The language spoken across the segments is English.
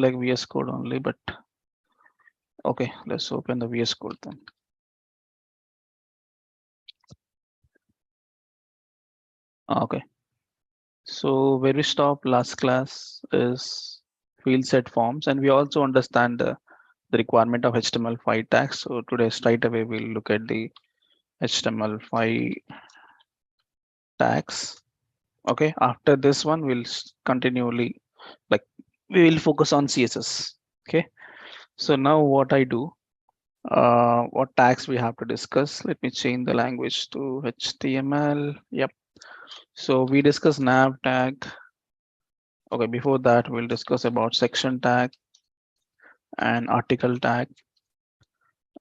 like VS Code only, but okay, let's open the VS Code then. Okay, so where we stopped last class is field set forms, and we also understand the requirement of HTML5 tags. So today straight away we'll look at the HTML5 tags. Okay, after this one we'll continually, like, we will focus on CSS. Okay, so now what I do, what tags we have to discuss. Let me change the language to HTML. Yep. So we discuss nav tag. Okay, before that we'll discuss about section tag and article tag,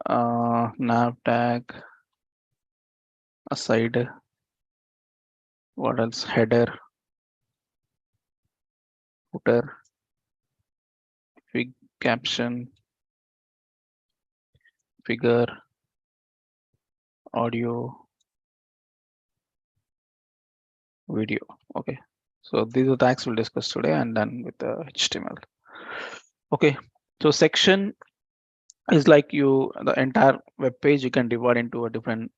nav tag, aside, what else, header, footer, caption, figure, audio, video. Okay, so these are tags we'll discuss today, and then with the HTML. Okay, so section is like the entire web page you can divide into a different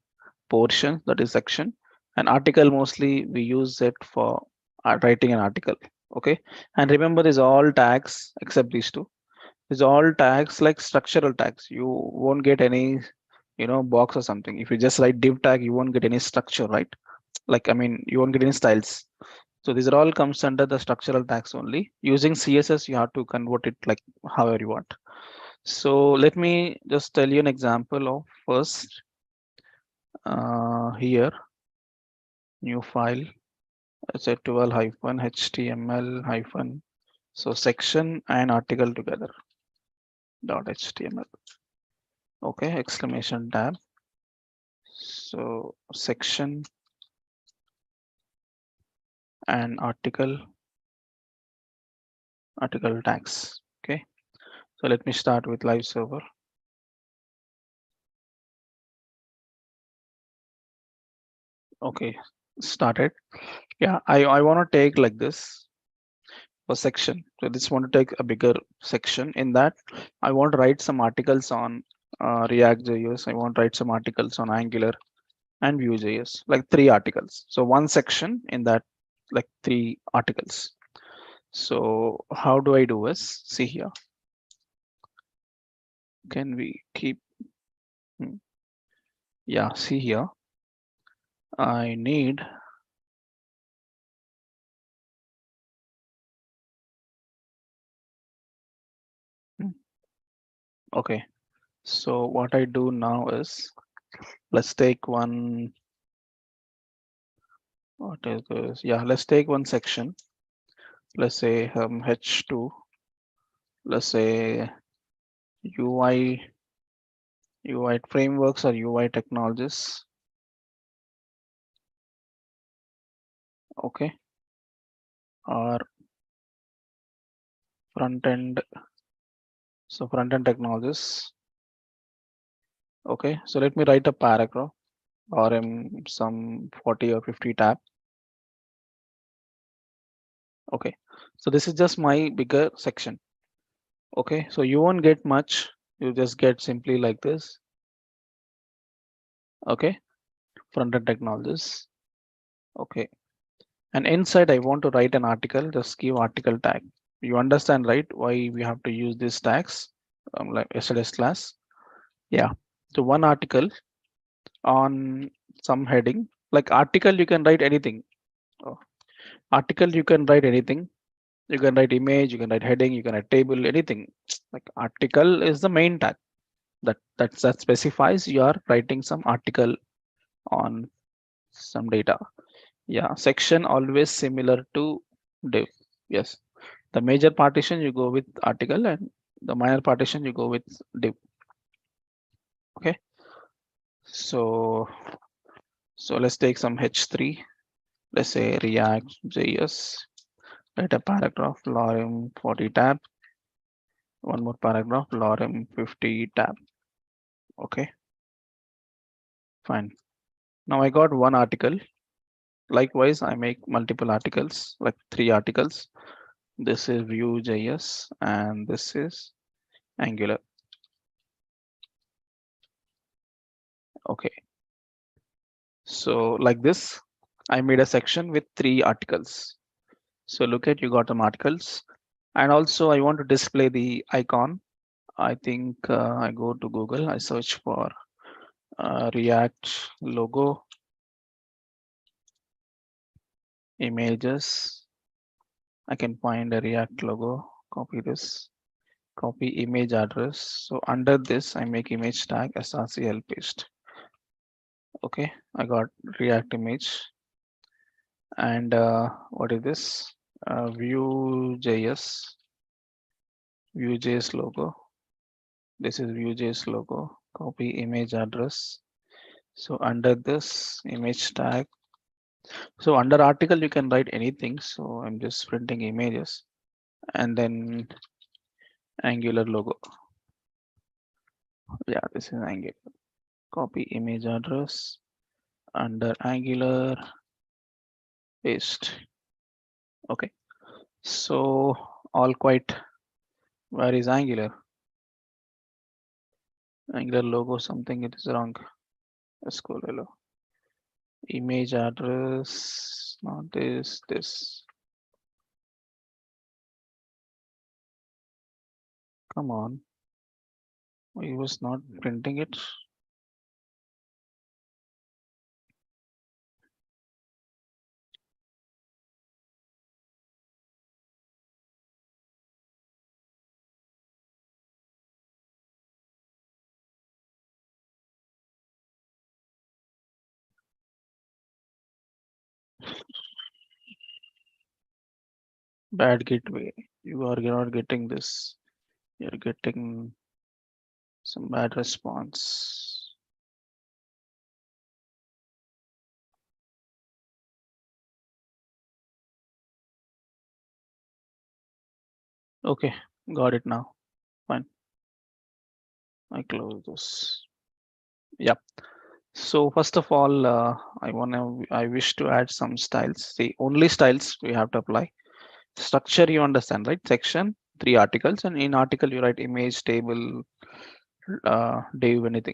portion, that is section. And article, mostly we use it for writing an article. Okay, and remember these all tags except these two. These all tags like structural tags. You won't get any, box or something. If you just write div tag, you won't get any structure, right? Like, I mean, you won't get any styles. So these are all comes under the structural tags only. Using CSS, you have to convert it like however you want. So let me just tell you an example of first. Here, new file. It's a 12-html- so section and article together .html. Okay, exclamation tab. So section and article tags. Okay, so let me start with live server. Okay, started. Yeah, I want to take like this for section. So this want to take a bigger section. In that, I want to write some articles on React.js. I want to write some articles on Angular and Vue.js, like 3 articles. So one section in that, like 3 articles. So how do I do is, see here. Can we keep? Yeah, see here. I need okay. So what I do now is, let's take one. What is this? Yeah, let's take one section. Let's say H2. Let's say UI frameworks or UI technologies. Okay. Or front end. So front end technologies. Okay. So let me write a paragraph or some 40 or 50 tab. Okay. So this is just my bigger section. Okay. So you won't get much. You just get simply like this. Okay. Front end technologies. Okay. And inside I want to write an article, just give article tag. You understand, right? Why we have to use these tags, like yesterday's class. Yeah. So one article on some heading, like article, you can write anything. Oh. Article, you can write anything. You can write image, you can write heading, you can write table, anything. Like article is the main tag that specifies you are writing some article on some data. Yeah, section always similar to div. Yes, the major partition you go with article and the minor partition you go with div. Okay, so let's take some H3. Let's say React JS. Write a paragraph lorem 40 tab. One more paragraph lorem 50 tab. Okay, fine. Now I got one article. Likewise, I make multiple articles, like 3 articles. This is Vue.js and this is Angular. Okay. So like this, I made a section with 3 articles. So look at, you got some articles, and also I want to display the icon. I think I go to Google, I search for React logo images. I can find a React logo, copy this, copy image address. So under this, I make image tag srcl paste. Okay, I got React image. And what is this? Vue.js, Vue.js logo. This is Vue.js logo. Copy image address. So under this image tag. So under article, you can write anything. So I'm just printing images and then Angular logo. Yeah, this is Angular. Copy image address under Angular paste. Okay. So all quite. Where is Angular? Angular logo, something it is wrong. Let's go hello. Image address, not this. Come on. He was not printing it. Bad gateway. You are not getting this. You're getting some bad response. Okay, got it now. Fine. I close this. Yep. So first of all, I wish to add some styles. The only styles we have to apply. Structure you understand, right? Section, 3 articles, and in article you write image, table, div, anything.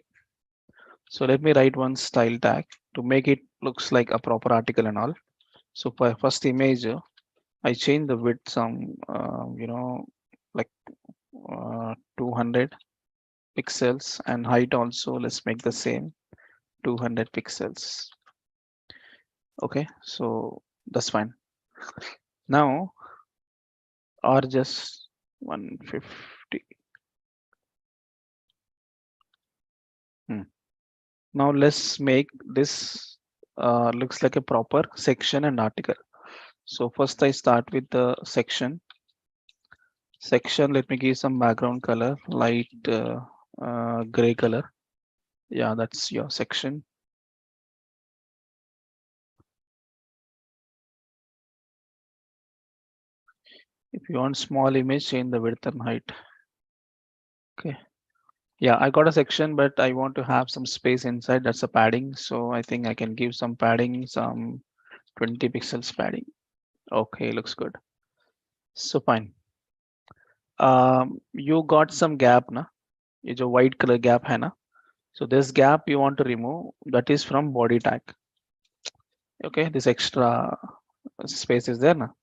So let me write one style tag to make it looks like a proper article and all. So for first image, I change the width some, like 200 pixels, and height also, let's make the same 200 pixels. Okay, so that's fine. Now, or just 150. Now let's make this looks like a proper section and article. So first I start with the section. Section, let me give some background color, light gray color. Yeah, that's your section. If you want small image, change the width and height. Okay. Yeah, I got a section, but I want to have some space inside. That's a padding. So I think I can give some padding, some 20 pixels padding. Okay, looks good. So fine. You got some gap, na? ये जो white color gap है ना? So this gap you want to remove, that is from body tag. Okay, this extra space is there now.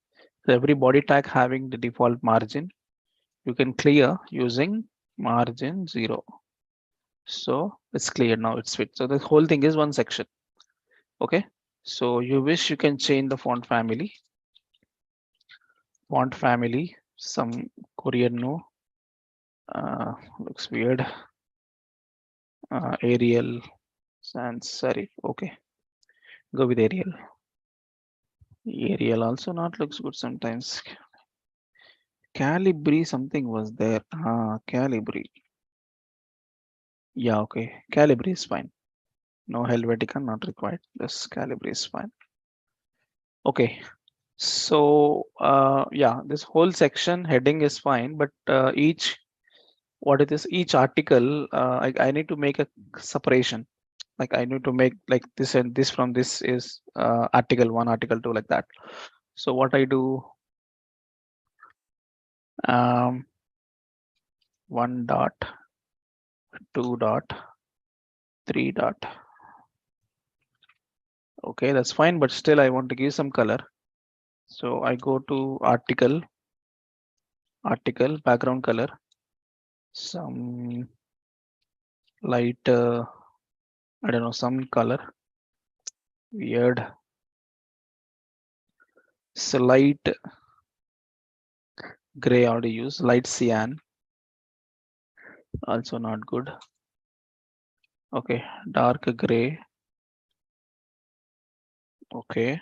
So every body tag having the default margin, you can clear using margin 0. So it's clear now, it's fit. So the whole thing is one section. Okay, so you wish you can change the font family. Font family, some Korean no. Looks weird. Arial, sans serif. Okay, go with Arial. Arial also not looks good sometimes. Calibri something was there. Calibri. Yeah, okay. Calibri is fine. No Helvetica not required. This Calibri is fine. Okay. So yeah, this whole section heading is fine, but what it is each article I need to make a separation. Like I need to make like this and this from this is article 1, article 2, like that. So what I do, 1 dot, 2 dot, 3 dot. Okay, that's fine, but still I want to give some color. So I go to article, background color, some light, I don't know, some color, weird, slight gray I already use, light cyan, also not good. Okay, dark gray. Okay,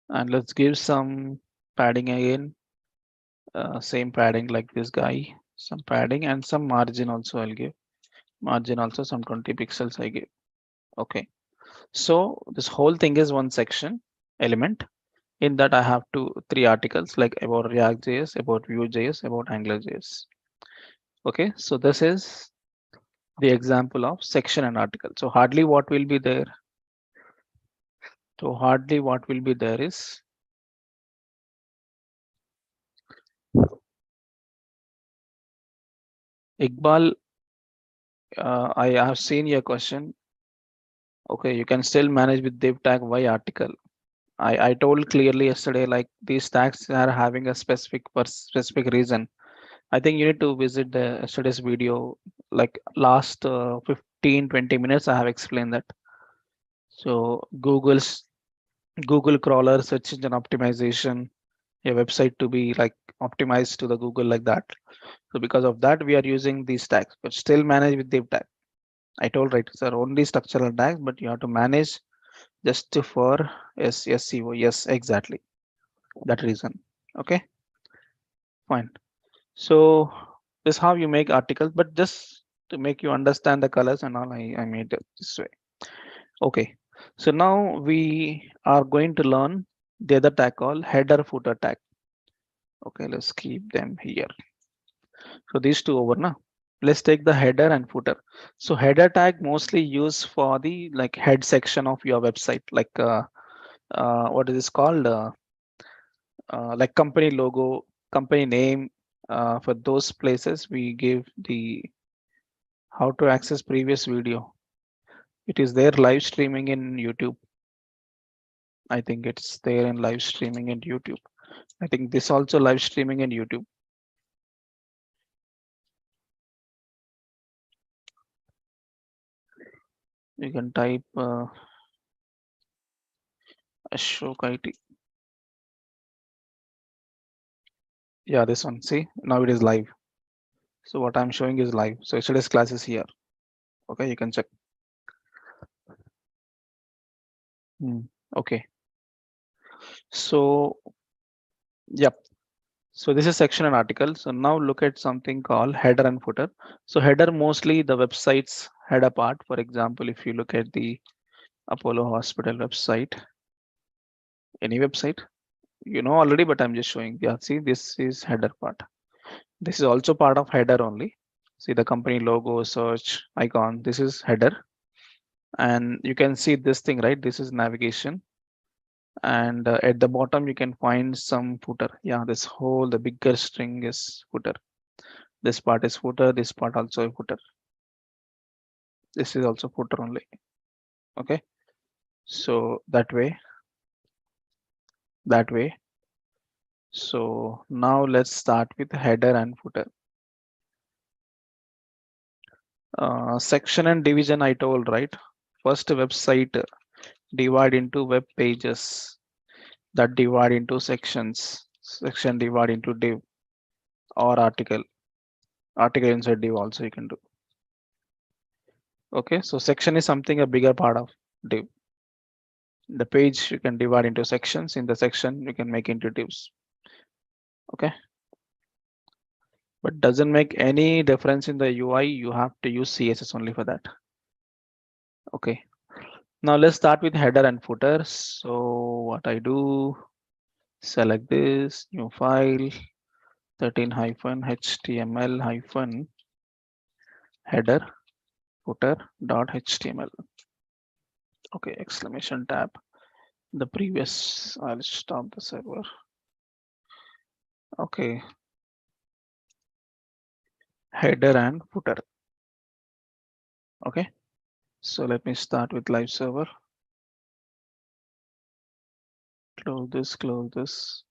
and let's give some padding again. Same padding like this guy, some padding and some margin also I'll give. Margin also some 20 pixels I give. Okay, so this whole thing is one section element. In that I have three articles like about React.js, about Vue.js, about AngularJS. Okay, so this is the example of section and article. So hardly what will be there. So hardly what will be there is Iqbal. I have seen your question. Okay, you can still manage with div tag y article. I told clearly yesterday, like these tags are having a specific reason. I think you need to visit the yesterday's video, like last 15-20 minutes. I have explained that. So Google crawler search engine optimization, a website to be like optimized to the Google like that. So because of that, we are using these tags, but still manage with div tag. I told right, sir, only structural tags, but you have to manage just for SEO. Yes, exactly. That reason. Okay, fine. So this is how you make articles, but just to make you understand the colors and all, I made it this way. Okay, so now we are going to learn the other tag called header footer tag. Okay, let's keep them here. So these two over now. Let's take the header and footer. So header tag mostly used for the like head section of your website, like what is this called? Like company logo, company name. For those places, we give the how to access previous video. It is there live streaming in YouTube. I think it's there in live streaming in YouTube. I think this also live streaming in YouTube. You can type Ashok IT. Yeah, this one. See, now it is live. So what I'm showing is live. So yesterday's class is here. Okay, you can check. Okay. So, yep. So this is section and article. So now look at something called header and footer. So header mostly the website's header part. For example, if you look at the Apollo Hospital website, any website, you know already, but I'm just showing. Yeah, see, this is header part. This is also part of header only. See the company logo, search icon. This is header. And you can see this thing, right? This is navigation. And at the bottom, you can find some footer. Yeah, this whole, the bigger string is footer. This part is footer. This part also a footer. This is also footer only. Okay. So that way. So now let's start with header and footer. Section and division I told, right? First website divide into web pages, that divide into sections, section divide into div or article inside div also you can do. Okay, so section is something a bigger part of div. The page you can divide into sections, in the section you can make into divs. Okay, but doesn't make any difference in the UI. You have to use CSS only for that. Okay, now let's start with header and footer. So what I do, select this new file 13-html- header footer.html. Okay, exclamation tab. The previous, I'll stop the server. Okay, header and footer. Okay, so let me start with live server. Close this, close this,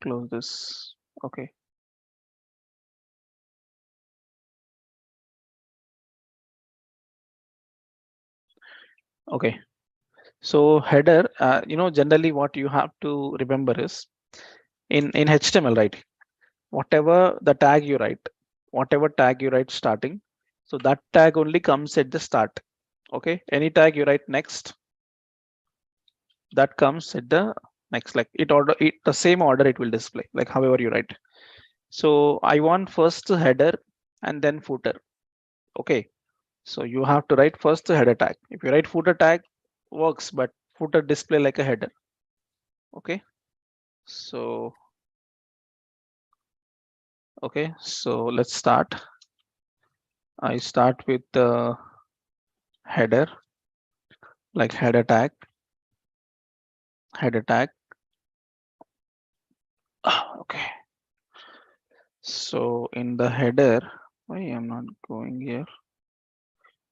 close this. Okay. Okay. So header, generally what you have to remember is in HTML, right? Whatever the tag you write, whatever tag you write starting, so that tag only comes at the start. Okay. Any tag you write next, that comes at the next, like the same order it will display, like however you write. So I want first header and then footer. Okay. So you have to write first the header tag. If you write footer tag, works, but footer display like a header. Okay. So let's start. I start with the header, like header tag. Okay. So in the header, why I'm not going here?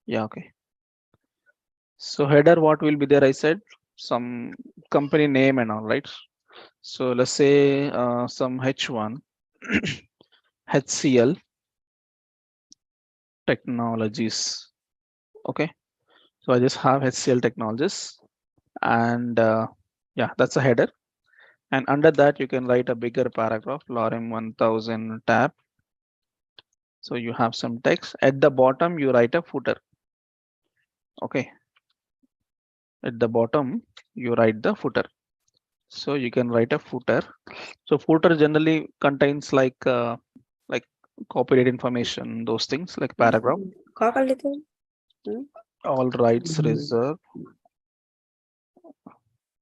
Yeah, okay. So header, what will be there? I said some company name and all, right? So let's say some H1 HCL technologies. Okay. So I just have HCL technologies, and yeah, that's a header. And under that, you can write a bigger paragraph, lorem 1000 tab. So you have some text. At the bottom, you write a footer. Okay. At the bottom, you write the footer. So you can write a footer. So footer generally contains like copyright information, those things like paragraph. All rights reserved.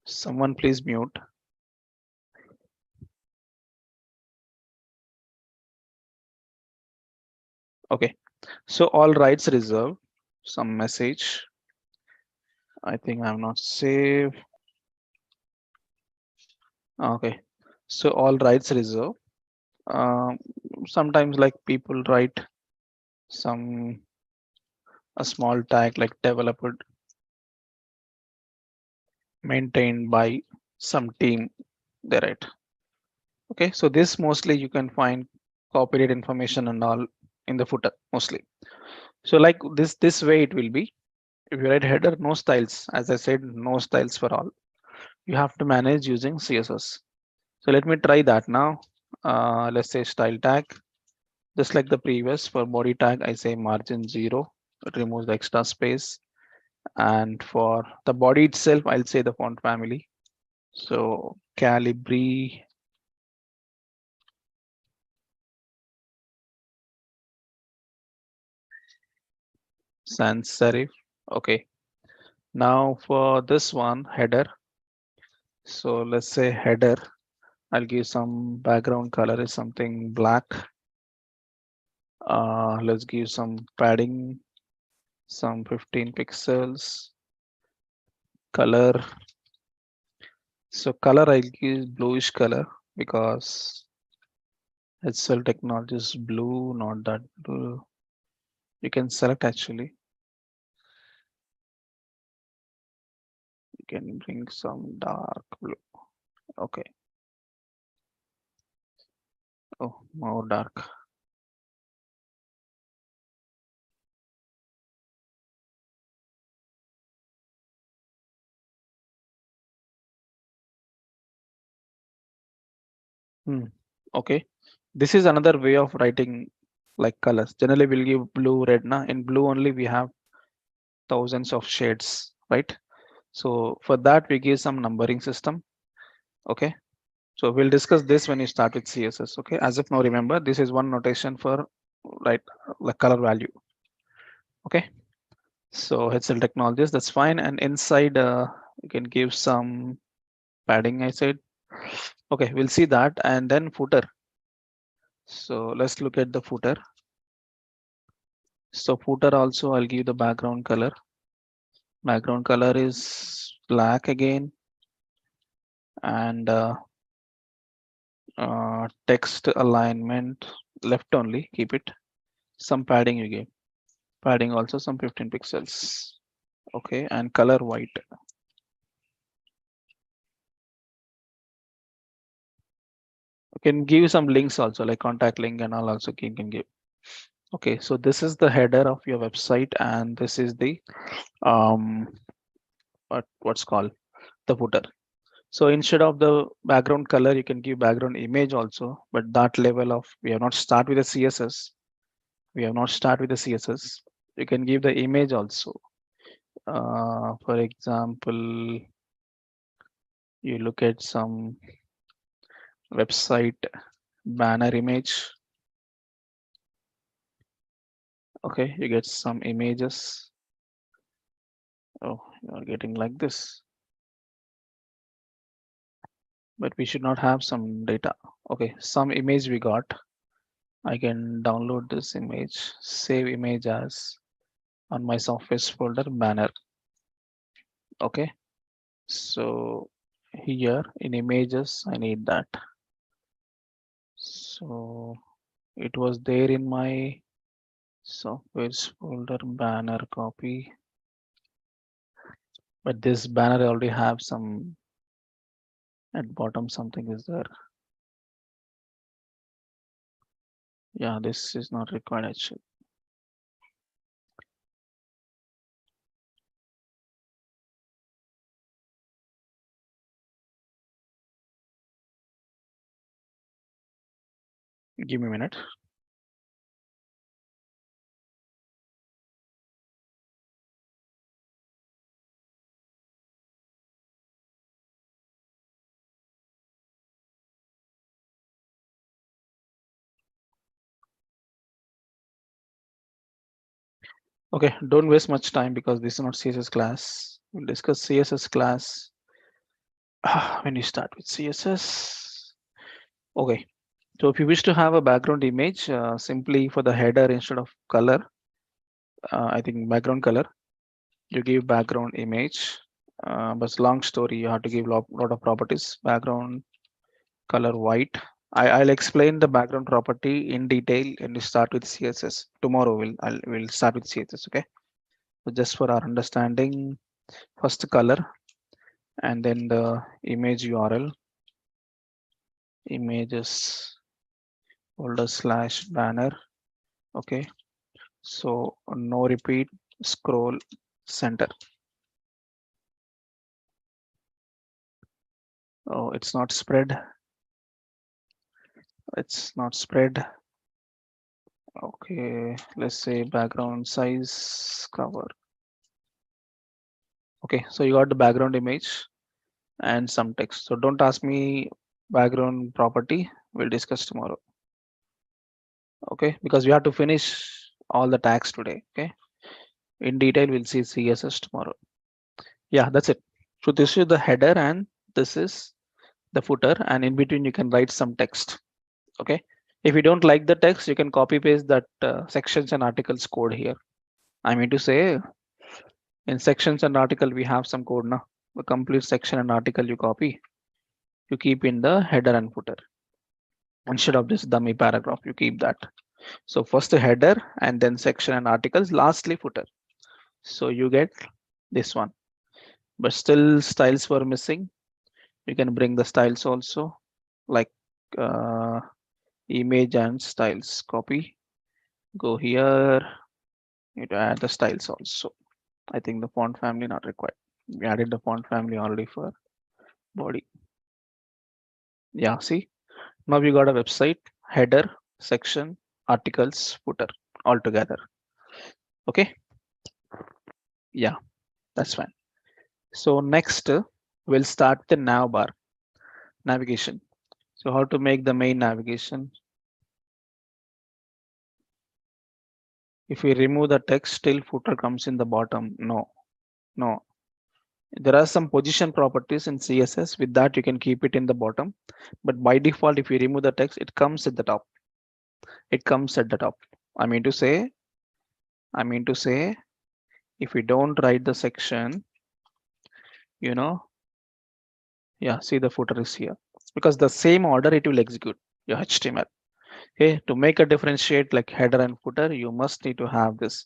Someone please mute. Okay. So all rights reserved. Some message. I think I'm not saved. Okay. So all rights reserved. Um, Sometimes like people write some a small tag like developed, maintained by some team. They write. Okay. So this mostly you can find copyright information and all in the footer mostly. So like this way it will be. If you write header, no styles. As I said, no styles for all. You have to manage using CSS. So let me try that now. Let's say style tag, just like the previous. For body tag, I say margin 0. It removes the extra space. And for the body itself, I'll say the font family. So Calibri. Sans serif. Okay. Now for this one, header. So let's say header. I'll give some background color is something black. Let's give some padding, some 15 pixels. Color. So color I'll give bluish color because HCL technology is blue, not that blue. You can select actually. You can bring some dark blue. Okay. Oh, more dark. Okay. This is another way of writing like colors. Generally, we'll give blue, red. Na? In blue only, we have thousands of shades, right? So for that, we give some numbering system. Okay. So we'll discuss this when you start with CSS. Okay. As of now, remember, this is one notation for right like color value. Okay. So HCL technologies, that's fine. And inside, you can give some padding, I said. Okay, we'll see that. And then footer. So let's look at the footer. So footer also, I'll give the background color. Background color is black again. And text alignment, left only, keep it. Some padding you gave. Padding also some 15 pixels. Okay, and color white. You can give some links also, like contact link and all also you can give. Okay, so this is the header of your website, and this is the what's called the footer. So instead of the background color, you can give background image also, but that level of we have not start with the CSS. We have not start with the CSS. You can give the image also. For example, you look at some website banner image. Okay, you get some images. Oh, you are getting like this, but we should not have some data. Okay, some image we got. I can download this image, save image as on my softwares folder banner. Okay, so here in images, I need that. So it was there in my softwares folder banner copy, but this banner I already have some at bottom, something is there. Yeah, this is not required actually. Give me a minute. Okay, don't waste much time because this is not CSS class. We'll discuss CSS class when you start with CSS. Okay, so if you wish to have a background image, simply for the header instead of color, I think background color, you give background image. But long story, you have to give lot of properties. Background color white. I'll explain the background property in detail and we start with CSS. Tomorrow we'll start with CSS. Okay. So just for our understanding, first color and then the image URL, images folder slash banner. Okay. So no repeat, scroll center. Oh, it's not spread. It's not spread. Okay, let's say background size cover. Okay, so you got the background image and some text. So don't ask me background property. We'll discuss tomorrow. Okay, because we have to finish all the tags today. Okay, in detail, we'll see CSS tomorrow. Yeah, that's it. So this is the header and this is the footer, and in between you can write some text. Okay, if you don't like the text, you can copy paste that sections and articles code here. I mean to say, in sections and article we have some code now. The complete section and article you copy, you keep in the header and footer. Instead of this dummy paragraph, you keep that. So first the header and then section and articles, lastly footer. So you get this one, but still styles were missing. You can bring the styles also, like image and styles. Copy, go here. You add the styles also. I think the font family not required. We added the font family already for body. Yeah, see, now we got a website, header, section, articles, footer all together. Okay, yeah, that's fine. So next we'll start the nav bar navigation. So how to make the main navigation? If we remove the text, still footer comes in the bottom. No, no. There are some position properties in CSS. With that, you can keep it in the bottom. But by default, if you remove the text, it comes at the top. It comes at the top. I mean to say, if we don't write the section, yeah, see the footer is here because the same order it will execute your HTML. Okay, to make a differentiate like header and footer, you must need to have this.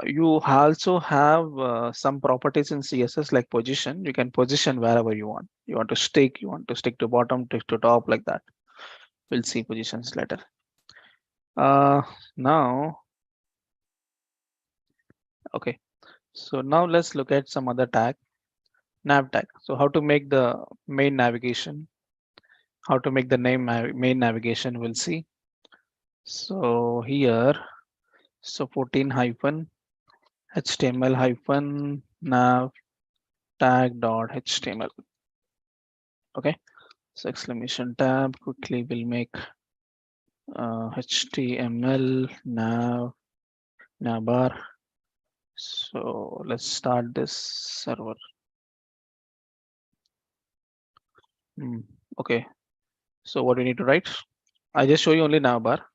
You also have some properties in CSS like position. You can position wherever you want. You want to stick, you want to stick to bottom, stick to top, like that. We'll see positions later. Now, okay. So now let's look at some other tag, nav tag. So how to make the main navigation, how to make the main navigation, we'll see. So here, so 14 hyphen HTML hyphen nav tag dot HTML. Okay, so exclamation tab, quickly we'll make HTML nav bar. So let's start this server. Okay, so what we need to write? I just show you only nav bar.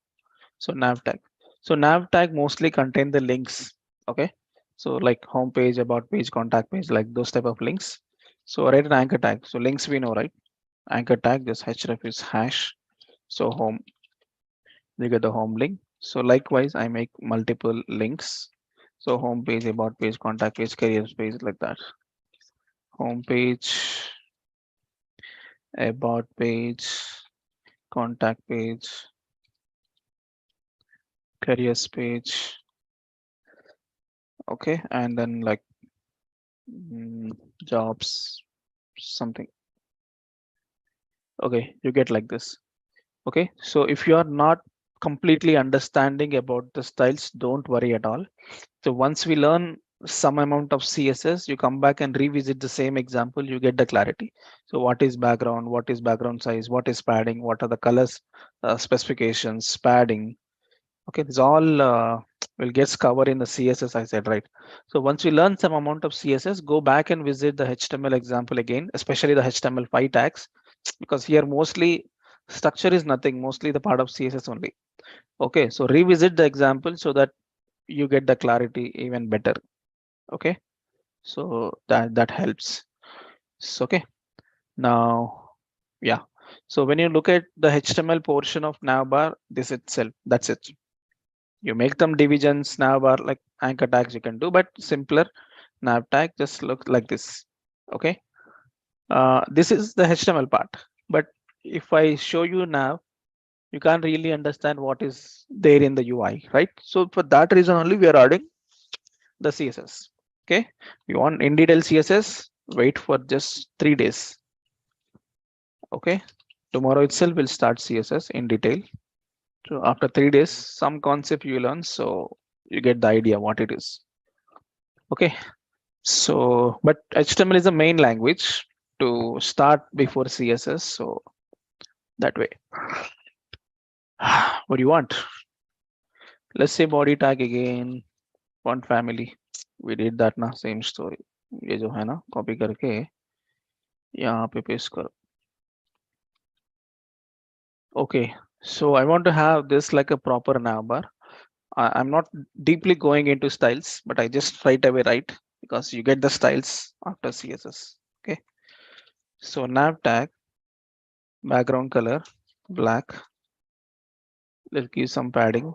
So nav tag. So nav tag mostly contain the links. Okay, so like home page, about page, contact page, like those type of links. So write an anchor tag. So links we know, right? Anchor tag, this href is hash. So home, we get the home link. So likewise, I make multiple links. So home page, about page, contact page, careers page, like that. Home page, about page, contact page, careers page. Okay, and then like jobs, something. Okay, you get like this. Okay, so if you are not completely understanding about the styles, don't worry at all. So once we learn some amount of CSS, you come back and revisit the same example, you get the clarity. So what is background, what is background size, what is padding, what are the colors, specifications, padding. Okay, this all will get covered in the CSS, I said, right? So once we learn some amount of CSS, go back and visit the HTML example again, especially the HTML5 tags, because here mostly structure is nothing, mostly the part of CSS only. Okay, so revisit the example so that you get the clarity even better. Okay, so that helps. So, okay, now, yeah. So when you look at the HTML portion of navbar, this itself, that's it. You make them divisions, navbar, like anchor tags you can do, but simpler nav tag just looks like this. Okay, this is the HTML part. But if I show you nav, you can't really understand what is there in the UI, right? So for that reason only we are adding the CSS. Okay, you want in detail CSS, wait for just 3 days. Okay, tomorrow itself we'll start CSS in detail. So after 3 days, some concept you learn, so you get the idea what it is. Okay, so but HTML is the main language to start before CSS, so that way. What do you want? Let's say body tag again, font family. We did that ना, same story. ये जो है ना, copy करके यहाँ पे paste करो. Okay, so I want to have this like a proper navbar. I'm not deeply going into styles, but I just right away write because you get the styles after CSS. Okay, so nav tag, background color, black. Let's give some padding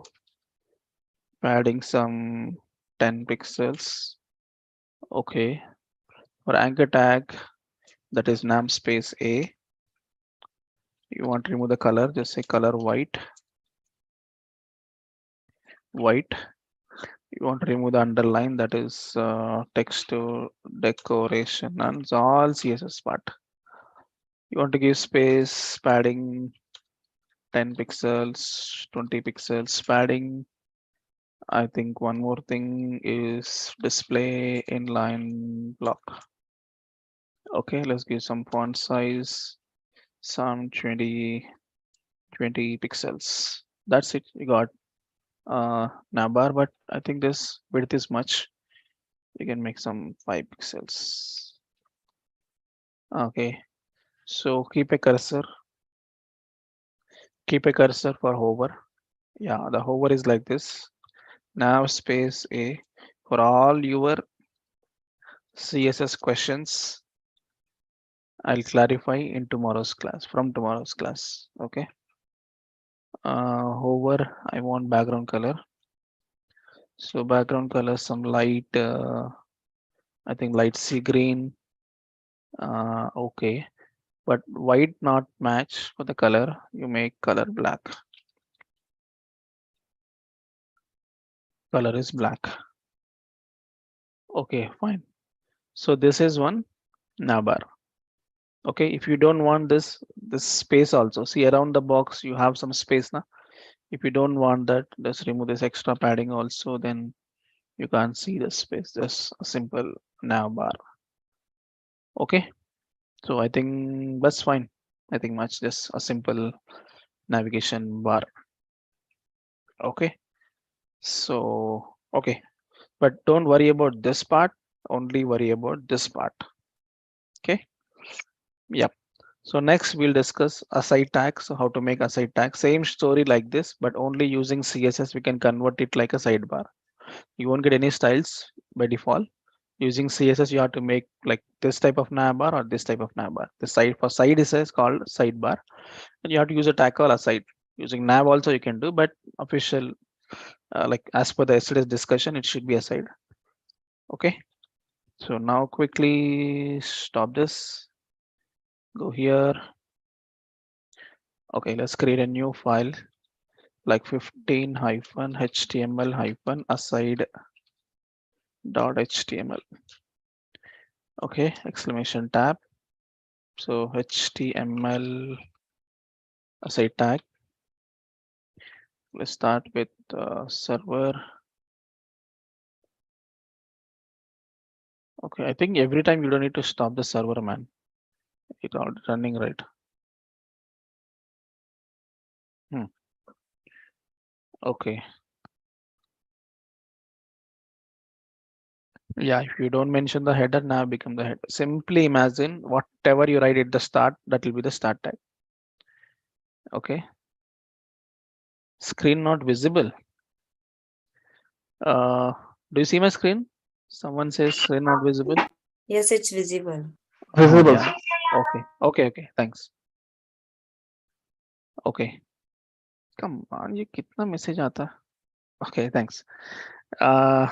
some 10 pixels. Okay, for anchor tag, that is namespace A. You want to remove the color, just say color white. You want to remove the underline, that is text to decoration, and it's all CSS part. You want to give space, padding 10 pixels, 20 pixels, padding. I think one more thing is display inline block. Okay, let's give some font size, some 20 pixels. That's it. You got navbar, but I think this width is much. You can make some 5 pixels. Okay, so keep a cursor for hover. Yeah, the hover is like this. Nav space A for all your CSS questions. I'll clarify in tomorrow's class, from tomorrow's class. Okay. Hover, I want background color. So background color, some light, I think light sea green. Okay, but white not match for the color. You make color black. Color is black. Okay, fine. So this is one navbar. Okay, if you don't want this space also, see around the box you have some space now. If you don't want that, just remove this extra padding also, then you can't see the space. Just a simple navbar. Okay, so I think that's fine. I think much just a simple navigation bar. Okay, so okay, but don't worry about this part, only worry about this part. Okay, yep. So next we'll discuss aside tags. So how to make aside tag. Same story like this, but only using CSS we can convert it like a sidebar. You won't get any styles by default. Using CSS you have to make like this type of navbar or this type of navbar. The side for side is called sidebar, and you have to use a tag called aside. Using nav also you can do, but official like as per the yesterday's discussion, it should be aside. Okay. So now quickly stop this. Go here. Okay, let's create a new file like 15 hyphen html hyphen aside dot html. Okay, exclamation tab. So html aside tag. Let's start with server. Okay, I think every time you don't need to stop the server, man. It's all running right. Okay. Yeah, if you don't mention the header, now become the header. Simply imagine whatever you write at the start, that will be the start tag. Okay. Screen not visible. Uh, do you see my screen? Someone says screen not visible. Yes, it's visible. Visible. Yeah. Okay. Okay. Okay. Thanks. Okay. Come on, ये कितना message आता? Okay. Thanks. Uh,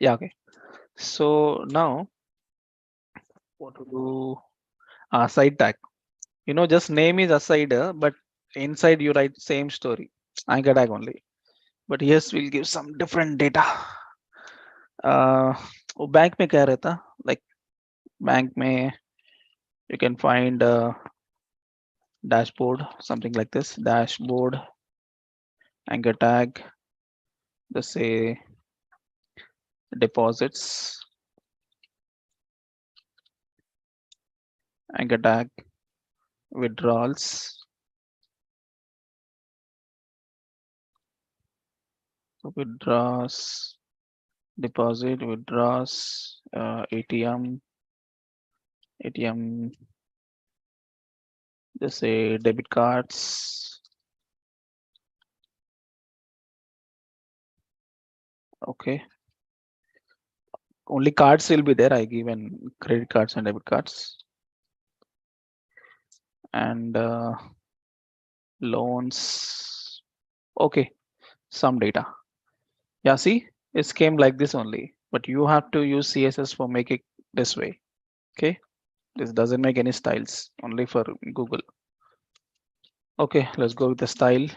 yeah. Okay. So now what to do? Side tag. You know, just name is aside, but inside you write same story. Anchor tag only. But yes, we'll give some different data. वो bank में क्या रहता, like bank में you can find dashboard, something like this, dashboard, anchor tag, let's say deposits, anchor tag, withdrawals, withdraws, deposit, withdraws, ATM, let's say debit cards. Okay, only cards will be there. I given credit cards and debit cards, and loans. Okay, some data. Yeah, see, it came like this only, but you have to use CSS for make it this way. Okay, this doesn't make any styles, only for Google. Okay, let's go with the style.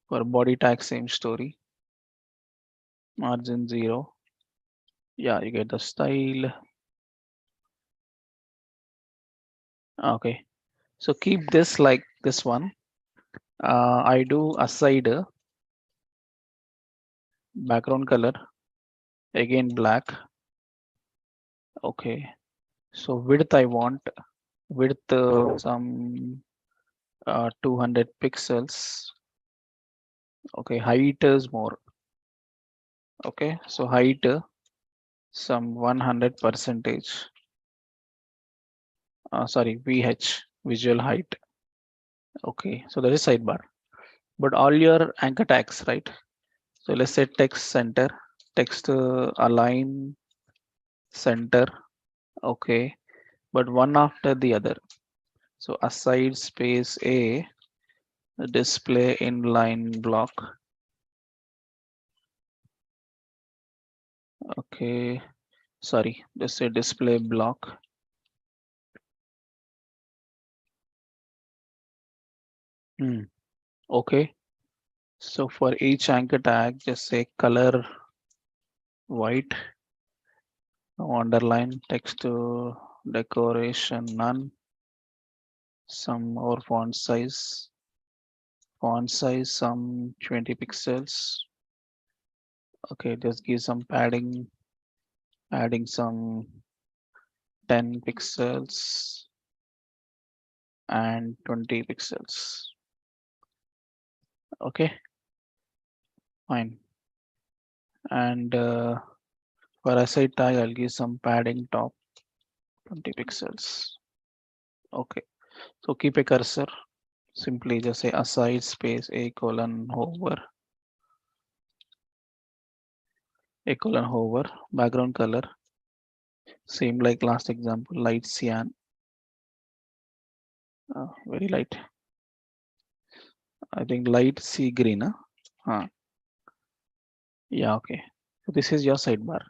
For body tag, same story. Margin 0. Yeah, you get the style. Okay, so keep this like this one. I do aside background color, again black. Okay, so width I want width some 200 pixels. Okay, height is more. Okay, so height some 100 percentage. Sorry, VH, visual height. Okay, so that is sidebar. But all your anchor tags, right? So let's say text center, text align center. Okay, but one after the other. So aside space A, display inline block. Okay, sorry, just say display block. Okay, so for each anchor tag, just say color white, no underline, text to decoration none, some or font size some 20 pixels. Okay, just give some padding, adding some 10 pixels and 20 pixels. Okay, fine. And for aside tag, I'll give some padding top 20 pixels. Okay, so keep a cursor. Simply just say aside space a:/hover, a:/hover, background color. Same like last example, light cyan, very light. I think light sea green. Huh? Yeah, okay. So this is your sidebar.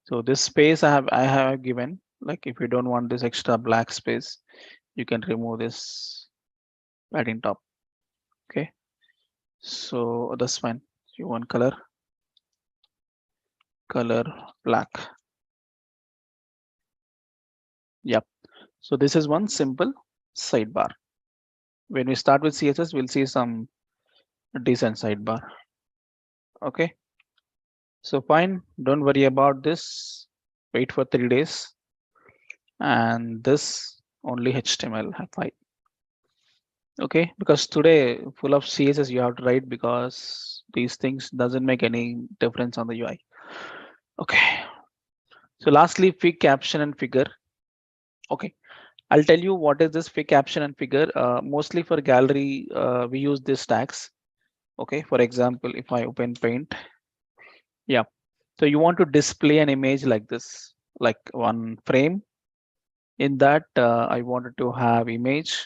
So this space I have given, like if you don't want this extra black space, you can remove this padding top. Okay. So that's fine. You want color black. Yep. So this is one simple sidebar. When we start with CSS, we'll see some decent sidebar. Okay. So fine. Don't worry about this. Wait for 3 days. And this only HTML5. Okay, because today full of CSS you have to write because these things doesn't make any difference on the UI. Okay, so lastly, fig caption and figure. Okay, I'll tell you what is this fig caption and figure. Mostly for gallery, we use these tags. Okay, for example, if I open Paint, yeah, so you want to display an image like this, like one frame. In that, I wanted to have image.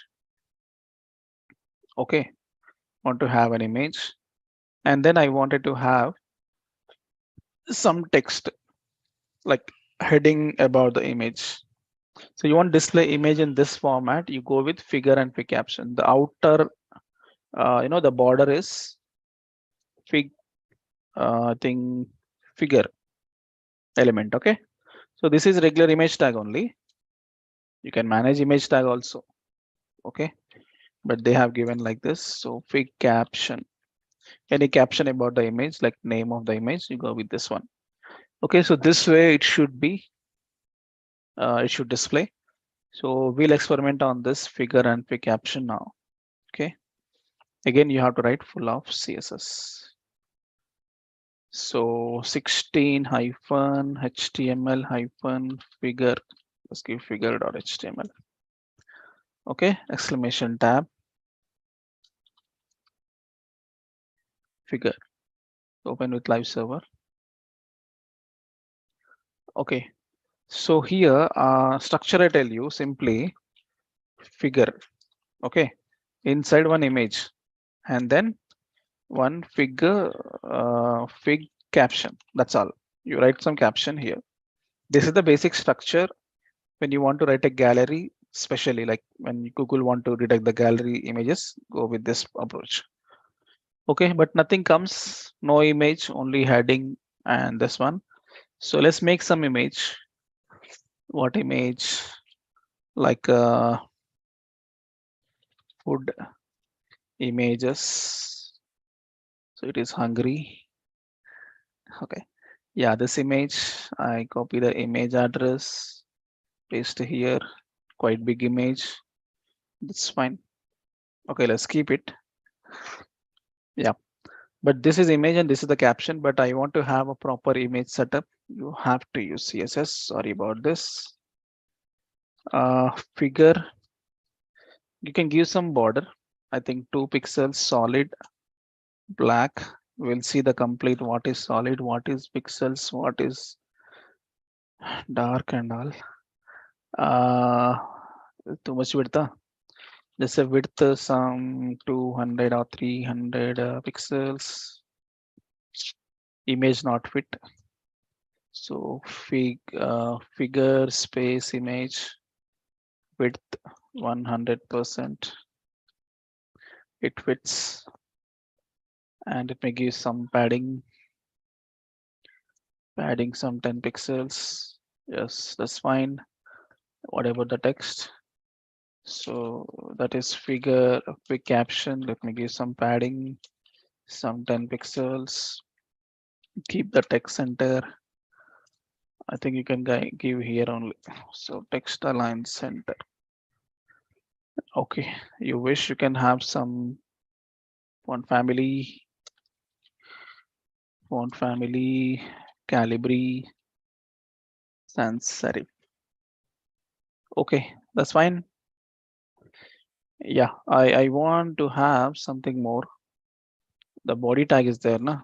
Okay, want to have an image, and then I wanted to have some text like heading about the image. So you want display image in this format, you go with figure and fig caption. The outer, the border is fig, thing, figure element. Okay. So this is regular image tag only. You can manage image tag also. Okay. But they have given like this. So fig caption, any caption about the image, like name of the image, you go with this one. Okay. So this way it should be, it should display. So we'll experiment on this figure and fig caption now. Okay. Again, you have to write full of CSS. So 16 hyphen HTML hyphen figure. Let's give figure.html. Okay. Exclamation tab. Figure. Open with live server. Okay. So here, structure I tell you simply figure. Okay. Inside one image and then one figure, fig caption. That's all. You write some caption here. This is the basic structure when you want to write a gallery, especially like when Google want to detect the gallery images, go with this approach. Okay, but nothing comes, no image, only heading and this one. So let's make some image. What image? Like food images. So it is hungry. Okay. Yeah, this image, I copy the image address, paste here, quite big image. That's fine. Okay, let's keep it. Yeah, but this is image and this is the caption, but I want to have a proper image setup. You have to use CSS. Sorry about this. Figure, you can give some border. I think 2 pixels solid black. We'll see the complete what is solid, what is pixels, what is dark and all. Too much width. Just a width some 200 or 300 pixels. Image not fit. So figure space image width 100%. It fits, and it may give some padding some 10 pixels. Yes, that's fine. Whatever the text. So that is figure, a quick caption. Let me give some padding, some 10 pixels. Keep the text center. I think you can give here only. So text align center. Okay, you wish you can have some font family, Calibri, sans serif. Okay, that's fine. Yeah, I want to have something more. The body tag is there, na?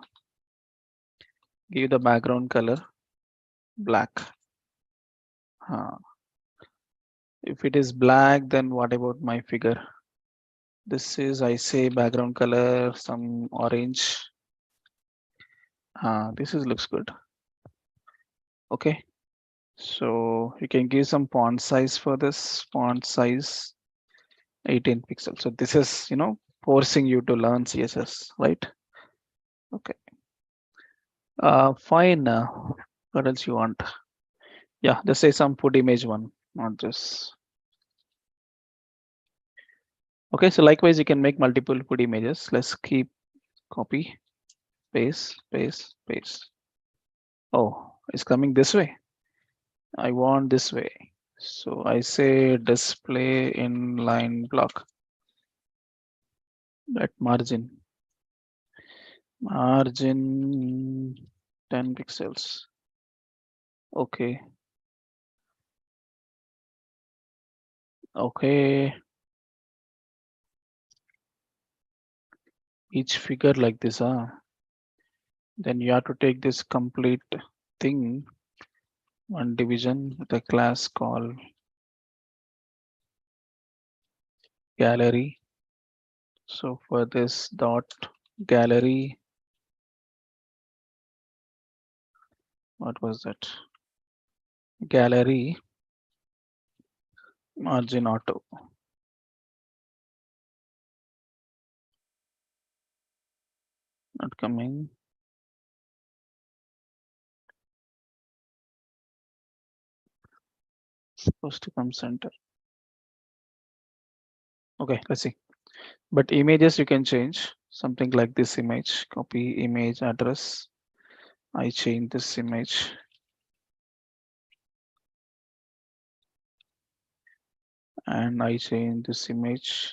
Give the background color black. If it is black, then what about my figure? This is, I say, background color, some orange. This is looks good. Okay, so you can give some font size for this. Font size 18 pixels. So this is, forcing you to learn CSS, right? Okay. Fine. What else you want? Yeah, just say some food image one, not this. Okay, so likewise, you can make multiple food images. Let's keep copy, paste, paste, paste. Oh, it's coming this way. I want this way. So I say display inline block. That margin 10 pixels. Okay. Okay. Each figure like this, then you have to take this complete thing, one division with a class called gallery. So for this dot gallery, what was that? Gallery margin auto. Not coming. Supposed to come center. Okay, let's see. But images you can change something like this image, copy image address. I change this image. And I change this image.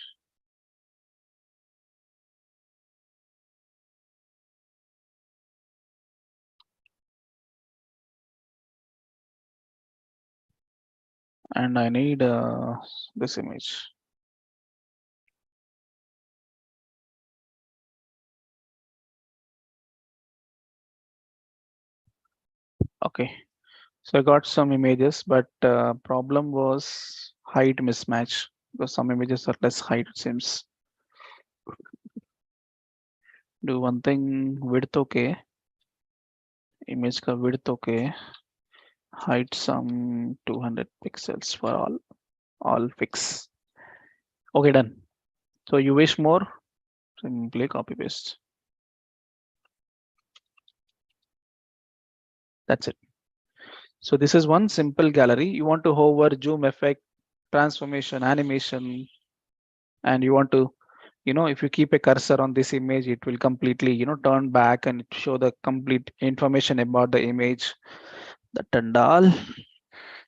And I need this image. Okay, so I got some images, but problem was height mismatch because some images are less height, it seems. Do one thing, width okay, image ka width okay, height some 200 pixels for all fix. Okay, done. So you wish more, simply copy paste. That's it. So this is one simple gallery. You want to hover, zoom effect, transformation, animation, and you want to, if you keep a cursor on this image, it will completely, turn back and show the complete information about the image. The Tandal.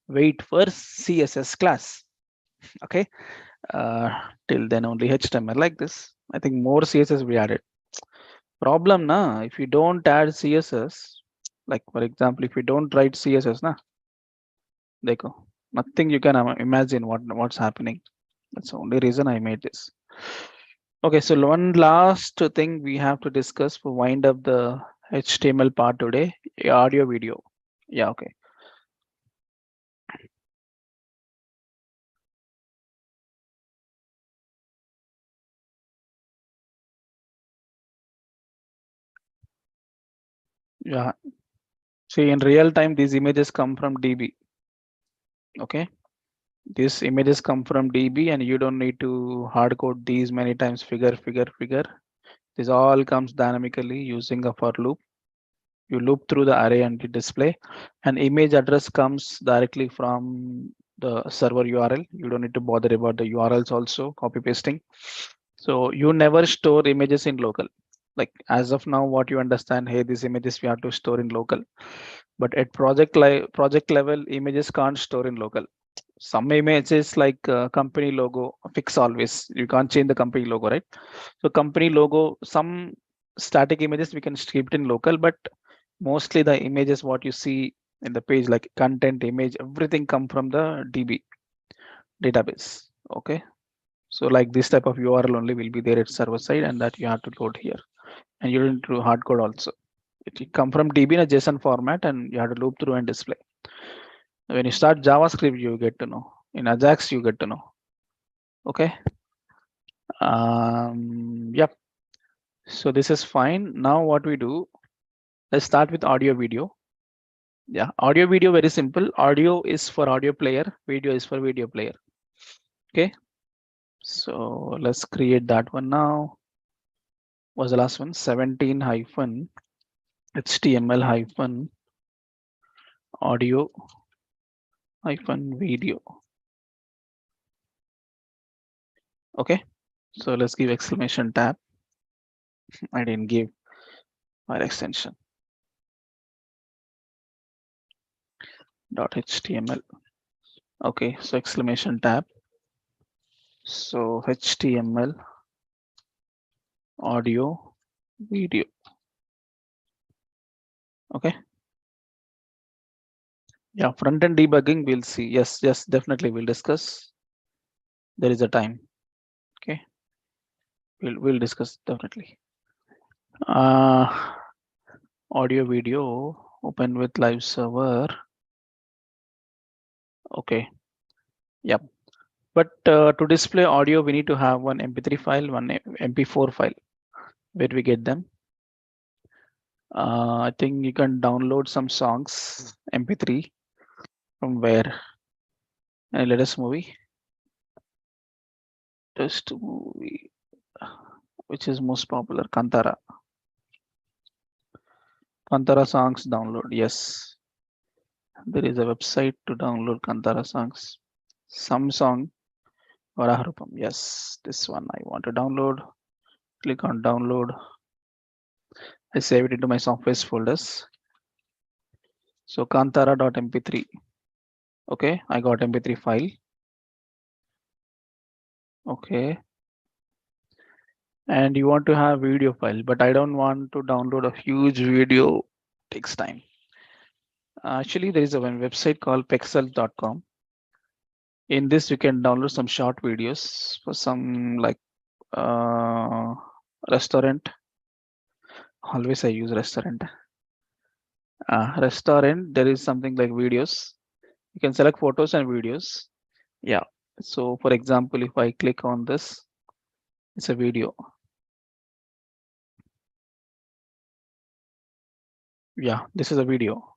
Wait for CSS class. Okay. Till then only HTML like this. I think more CSS we added. Problem na, if you don't add CSS, like for example, if you don't write CSS na, dekho, nothing you can imagine what's happening. That's the only reason I made this. Okay, so one last thing we have to discuss for wind up the HTML part today, audio video. Yeah, okay. Yeah. See, in real time, these images come from DB. Okay. These images come from DB, and you don't need to hard code these many times. Figure. This all comes dynamically using a for loop. You loop through the array and the display. An image address comes directly from the server URL. You don't need to bother about the URLs also, copy pasting. So you never store images in local. Like as of now, what you understand, hey, these images we have to store in local. But at project level, images can't store in local. Some images like company logo fix always. You can't change the company logo, right? So company logo, some static images we can keep it in local, but mostly the images what you see in the page like content image, everything come from the DB database. Okay. So like this type of URL only will be there at server side, and that you have to load here. And you need to hard code also. It will come from DB in a JSON format, and you have to loop through and display. When you start JavaScript, you get to know. In Ajax, you get to know. Okay. Yep. So this is fine. Now what we do, let's start with audio video. Yeah, audio video, very simple. Audio is for audio player, video is for video player. Okay. So let's create that one now. What's the last one? 17 hyphen HTML hyphen audio hyphen video. Okay. So let's give exclamation tab. I didn't give file extension. .html. Okay, so exclamation tab. So HTML audio video. Okay. Yeah, front end debugging we'll see. Yes, definitely we'll discuss. There is a time. Okay. We'll discuss definitely. Audio video open with live server. Okay. Yep. But to display audio, we need to have one MP3 file, one MP4 file. Where we get them? I think you can download some songs MP3 from where? Latest movie. Test movie. Which is most popular? Kantara. Kantara songs download. Yes. There is a website to download Kantara songs. Some song. Varaharupam. Yes. This one I want to download. Click on download. I save it into my softwares folders. So kantara.mp3. Okay, I got mp3 file. Okay. And you want to have video file, but I don't want to download a huge video. Takes time. Actually, there is a website called pexel.com. In this, you can download some short videos for some like restaurant. Always I use restaurant. Restaurant, there is something like videos. You can select photos and videos. Yeah. So for example, if I click on this, it's a video. Yeah, this is a video.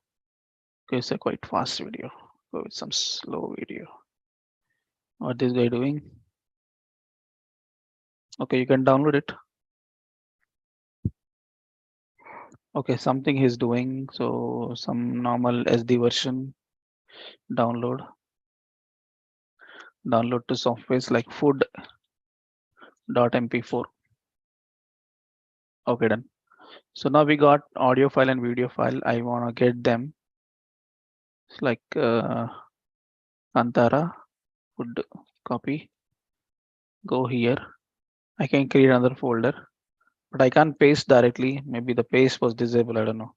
Okay, it's a quite fast video. Go with some slow video. What this guy doing? Okay, you can download it. Okay, something he's doing. So some normal SD version download. Download to softwares like food.mp4. Okay, done. So now we got audio file and video file. I want to get them. It's like Antara food copy. Go here. I can create another folder, but I can't paste directly. Maybe the paste was disabled. I don't know.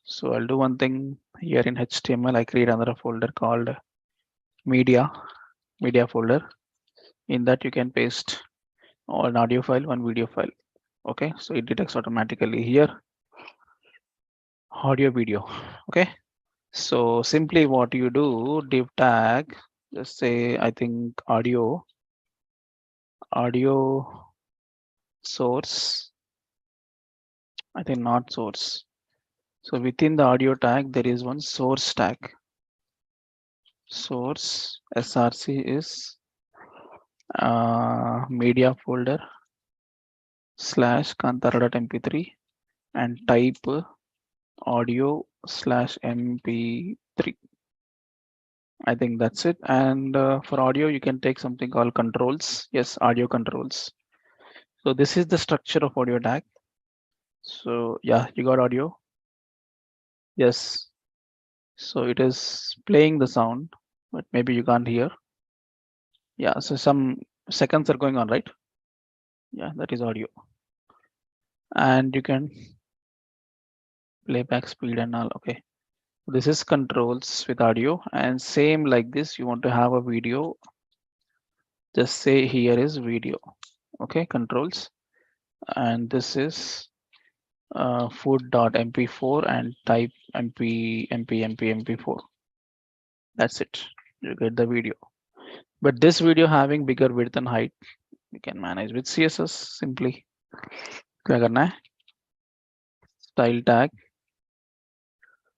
So I'll do one thing here in HTML. I create another folder called media folder. In that you can paste an audio file, one video file. Okay, so it detects automatically here audio video. Okay, so simply what you do, div tag, just say I think audio source. I think not source. So within the audio tag, there is one source tag. Source src is media folder /kantara.mp3 and type audio /mp3. I think that's it. And for audio, you can take something called controls. Yes, audio controls. So this is the structure of audio tag. So yeah, you got audio. Yes. So it is playing the sound, but maybe you can't hear. Yeah. So some seconds are going on, right? Yeah, that is audio. And you can playback speed and all. Okay. This is controls with audio, and same like this. You want to have a video. Just say here is video. Okay, controls. And this is food.mp4 and type mp4. That's it. You get the video. But this video having bigger width and height, you can manage with CSS simply. क्या करना है?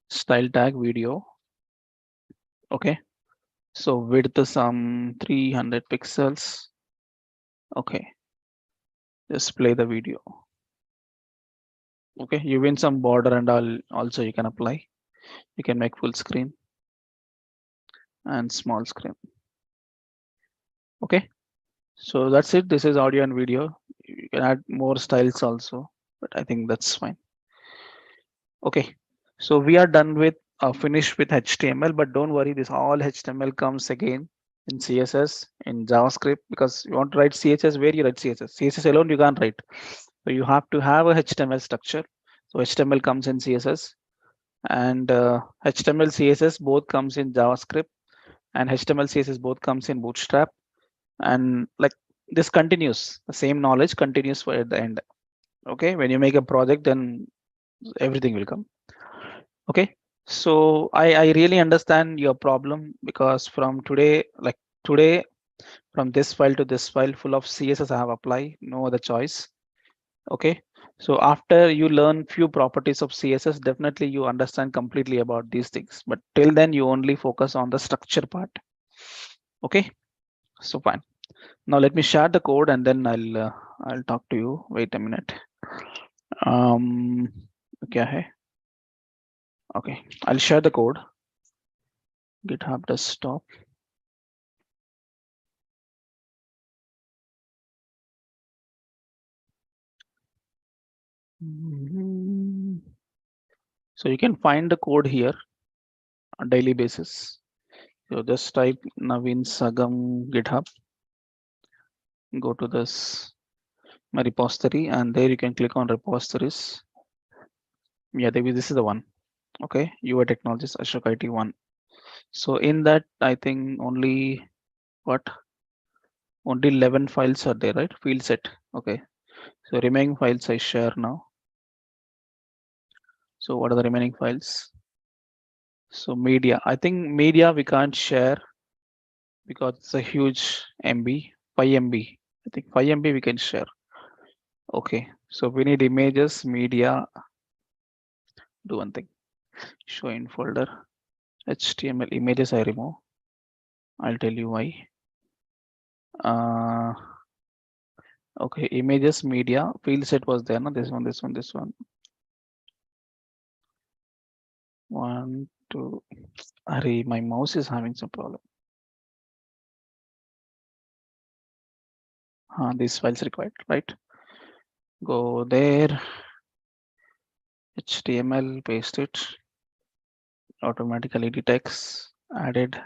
Style tag video. Okay. So width some 300 pixels. Okay. Just play the video. Okay. You win some border and all. Also, you can apply. You can make full screen and small screen. Okay. So that's it. This is audio and video. You can add more styles also, but I think that's fine. Okay. So we are done with finished with HTML, but don't worry, this all HTML comes again in CSS, in JavaScript, because you want to write CSS, where you write CSS. CSS alone you can't write. So you have to have a HTML structure. So HTML comes in CSS, and HTML CSS both comes in JavaScript, and HTML CSS both comes in Bootstrap, and like this continues. The same knowledge continues for at the end. Okay, when you make a project, then everything will come. Okay, so I really understand your problem, because from today, like today, from this file to this file full of CSS I have applied, no other choice. Okay, so after you learn few properties of CSS, definitely you understand completely about these things, but till then you only focus on the structure part. Okay, so fine. Now let me share the code and then I'll talk to you. Wait a minute. क्या है? Okay, I'll share the code. GitHub desktop. So you can find the code here on daily basis. So just type Naveen Sagam GitHub. Go to this my repository, and there you can click on repositories. Yeah, this is the one. Okay, UI Technologies Ashok IT 1. So in that, I think only what? Only 11 files are there, right? Field set. Okay. So remaining files I share now. So what are the remaining files? So media. I think media we can't share because it's a huge MB, 5 MB. I think 5 MB we can share. Okay. So we need images, media. Do one thing. Show in folder. HTML images I remove. I'll tell you why. Okay, images, media, field set was there. No, this one, this one, this one. 1, 2. Hurry, my mouse is having some problem. These files required, right? Go there. HTML, paste it. Automatically detects. Added.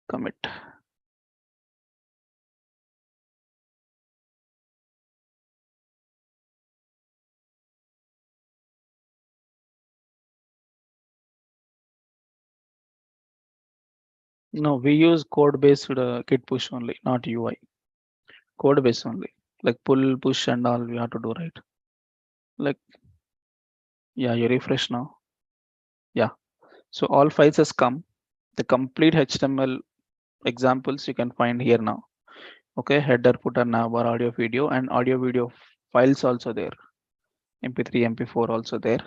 Commit. No, we use code based git push only, not UI. Code based only. Like pull, push, and all we have to do, right? Like, yeah, you refresh now. Yeah. So all files has come. The complete HTML examples you can find here now. Okay, header, footer, navbar, audio, video, and audio video files also there. MP3, MP4 also there.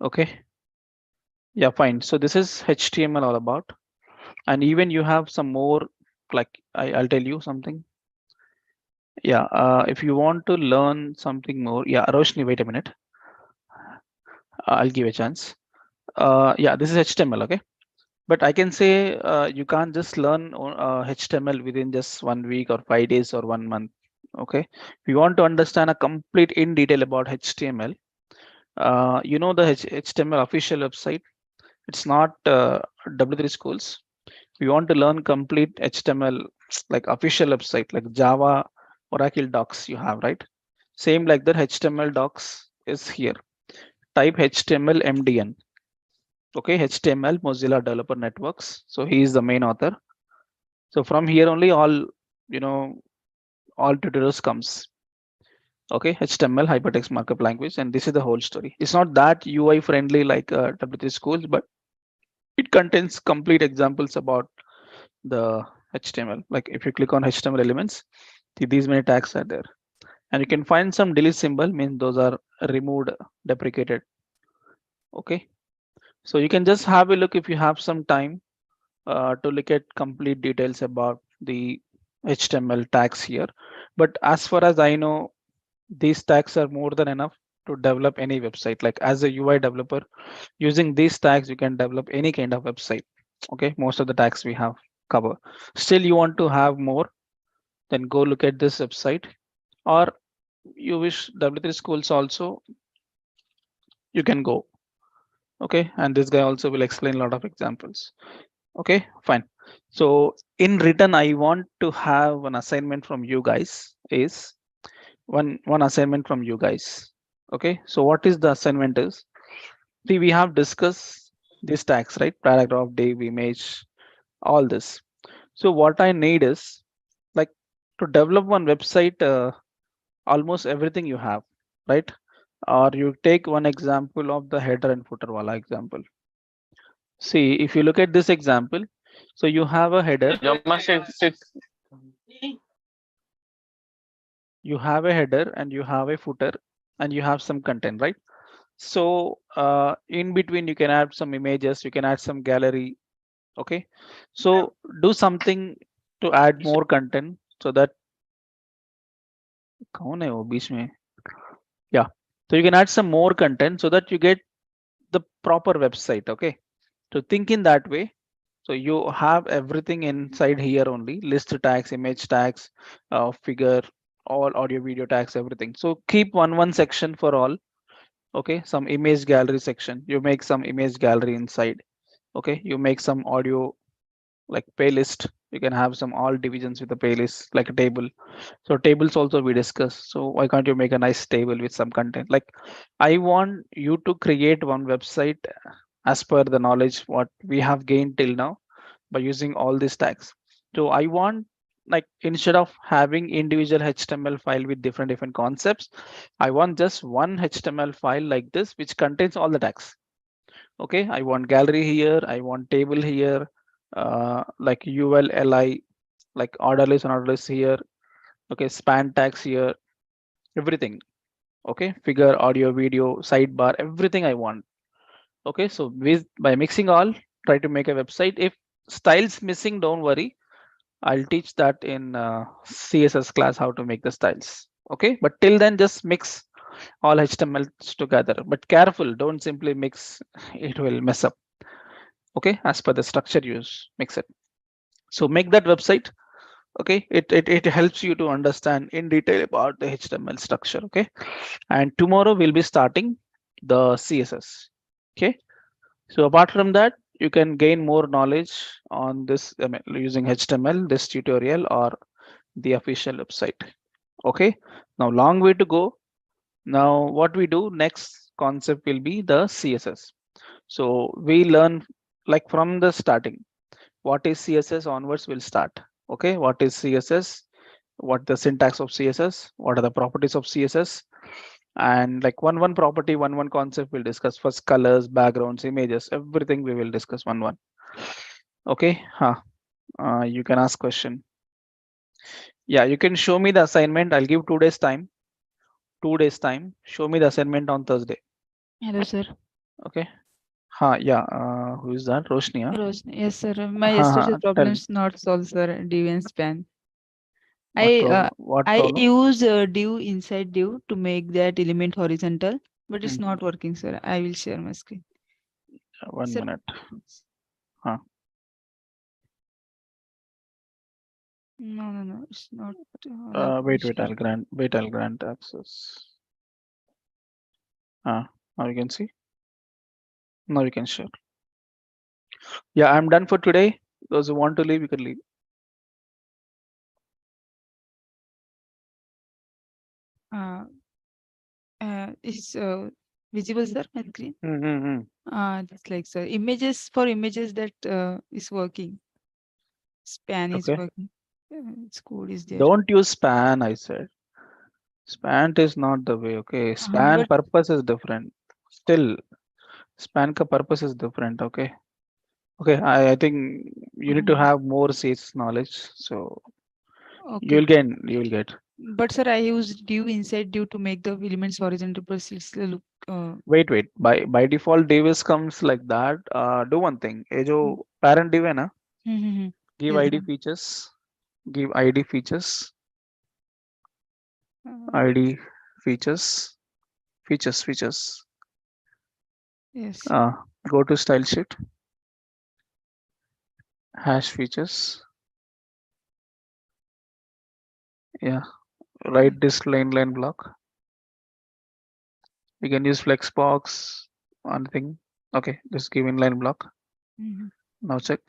Okay. Yeah, fine. So this is HTML all about. And even you have some more, like I'll tell you something. Yeah, if you want to learn something more, yeah, Roshni, wait a minute. I'll give a chance. Yeah, this is HTML, okay? But I can say you can't just learn HTML within just 1 week or 5 days or 1 month. Okay, if you want to understand a complete in detail about HTML, you know the HTML official website. It's not W3 schools. If you want to learn complete HTML like official website like Java, Oracle docs you have, right? Same like that HTML docs is here. Type HTML MDN. Okay, HTML Mozilla Developer Networks. So he is the main author. So from here only all, you know, all tutorials comes. Okay, HTML hypertext markup language, and this is the whole story. It's not that UI friendly like W3 schools, but it contains complete examples about the HTML. Like if you click on HTML elements, these many tags are there, and you can find some delete symbol means those are removed, deprecated. Okay, so you can just have a look if you have some time to look at complete details about the HTML tags here. But as far as I know, these tags are more than enough to develop any website. Like as a UI developer, using these tags, you can develop any kind of website. Okay, most of the tags we have cover. Still, you want to have more, then go look at this website. Or you wish W3 schools also, you can go. Okay, and this guy also will explain a lot of examples. Okay, fine. So in return, I want to have an assignment from you guys. Is one assignment from you guys. Okay, so what is the assignment is? See, we have discussed these tags, right? Paragraph, div, image, all this. So what I need is like to develop one website, almost everything you have, right? Or you take one example of the header and footer wala example. See, if you look at this example, so you have a header, you have a header and you have a footer and you have some content, right? So in between you can add some images, you can add some gallery. Okay, so do something to add more content so that कौन है वो बीच में? Yeah, so you can add some more content so that you get the proper website. Okay, so think in that way. So you have everything inside here only: list tags, image tags, figure, all audio video tags, everything. So keep one section for all. Okay, some image gallery section, you make some image gallery inside. Okay, you make some audio like playlist, you can have some all divisions with the playlist like a table. So tables also we discuss, so why can't you make a nice table with some content? Like I want you to create one website as per the knowledge what we have gained till now by using all these tags. So I want, like, instead of having individual HTML file with different concepts, I want just one HTML file like this which contains all the tags. Okay, I want gallery here, I want table here, like UL, LI, like order list and order list here. Okay, span tags here, everything. Okay, figure, audio, video, sidebar, everything I want. Okay, so with by mixing all, try to make a website. If styles missing, don't worry. I'll teach that in CSS class how to make the styles. Okay, but till then just mix all HTMLs together. But careful, don't simply mix, it will mess up. Okay, as per the structure use, mix it. So make that website. Okay, it helps you to understand in detail about the HTML structure. Okay, and tomorrow we'll be starting the CSS. Okay, so apart from that, you can gain more knowledge on this, I mean, using HTML, this tutorial or the official website. Okay, now long way to go. Now what we do next concept will be the CSS. So we learn like from the starting, what is CSS onwards we'll start. Okay, what is CSS? What the syntax of CSS? What are the properties of CSS? And like one property, one concept we'll discuss. First, colors, backgrounds, images, everything we will discuss one. Okay, you can ask question. Yeah, you can show me the assignment. I'll give 2 days time 2 days time. Show me the assignment on Thursday. Hello, sir. Okay. Ha, yeah. Who is that? Roshni, huh? Yes, sir. My Ha, yesterday's ha, problem tell is not solved, sir. Div and span. what I problem? uh, What I problem? use div inside div to make that element horizontal, but it's Mhm. not working, sir. I will share my screen. One Sir, minute. Huh. no, no, no. It's not allowed to Wait, share. I'll grant access. Now you can see. Now you can share. Yeah, I'm done for today. Those who want to leave, you can leave. Uh, is visible, sir, my screen? Mm-hmm. Just like, sir. Images for images that is working. Span is Okay. working. Its code is there. Don't use span, I said. Span is not the way. Okay. Span But purpose is different. Still, span ka purpose is different. Okay. Okay. I think you need to uh, have more CS knowledge. So okay. you will get. But sir, I use div inside div to make the elements horizontal, but it's look. Wait. By default, Davis comes like that. Do one thing. ये जो Mm, parent div है ना, mm. give Yes, ID sir. features. Give ID features. Uh, ID features. Features. yes. Uh, Go to style sheet. Hash features. Yeah. Write this line block. You can use flexbox. One thing. Okay. Just give inline block. Mm-hmm. Now check.